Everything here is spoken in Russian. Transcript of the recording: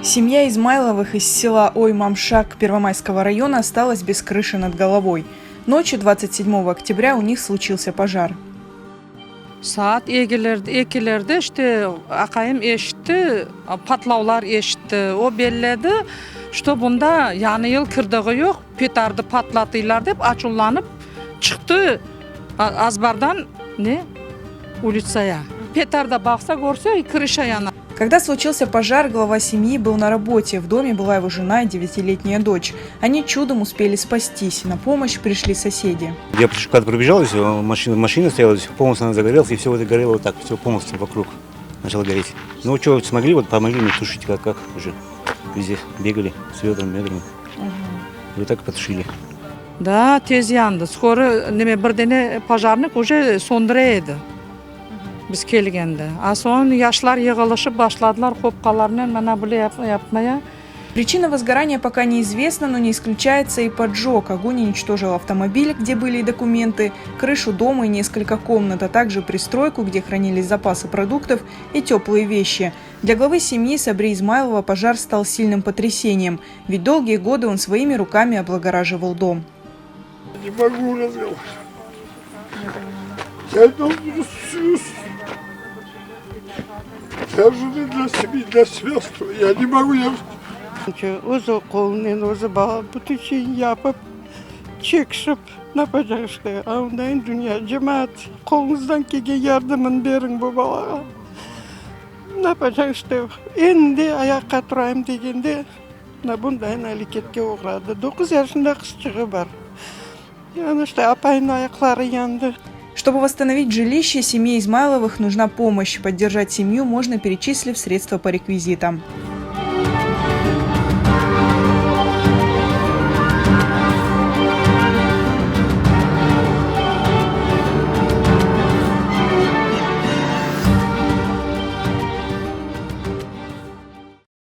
Семья Измайловых из села Ой-Мамшак Первомайского района осталась без крыши над головой. Ночью 27 октября у них случился пожар. Saat ekilerde işte akayım eşitti, patlaular eşitti. O belledi, işte bunda yani yıl kırdığı yok, petardı patlattılar deyip açullanıp çıktı azbardan улицая. Petarda baksa görse крыша яна. Когда случился пожар, глава семьи был на работе. В доме была его жена и 9-летняя дочь. Они чудом успели спастись. На помощь пришли соседи. Я когда пробежал, машина стояла, полностью она загорелась, и все это горело вот так, все полностью вокруг начало гореть. Ну, что смогли, вот помогли мне тушить, как уже. Везде бегали с ведрами. И вот так потушили. Да, tez yandı. Sonra bir пожарник уже söndüreydi. Biz kelgende. Son yaşlar yığılışıp başladılar kopkalarla bana böyle yapmaya. Причина возгорания пока неизвестна, но не исключается и поджог. Огонь уничтожил автомобиль, где были и документы, крышу дома и несколько комнат, а также пристройку, где хранились запасы продуктов и теплые вещи. Для главы семьи Сабри Измайлова пожар стал сильным потрясением, ведь долгие годы он своими руками облагораживал дом. Не могу развивать. Я должен для жены, для семьи, для связства. Я не могу. O'zi qo'lini o'zi buti için yapıp çekişip ne yapacak işte. Ondan dünya cemaat kolunuzdan kelgan yardımını berin bu balaga. Ne yapacak işte. Endi ayakta turayım degende bundan hareketga uğradı. 9 yaşında kızcığı var. Yani işte apayın ayakları yandı. Чтобы восстановить жилище семье Измайловых, нужна помощь. Поддержать семью можно, перечислив средства по реквизитам.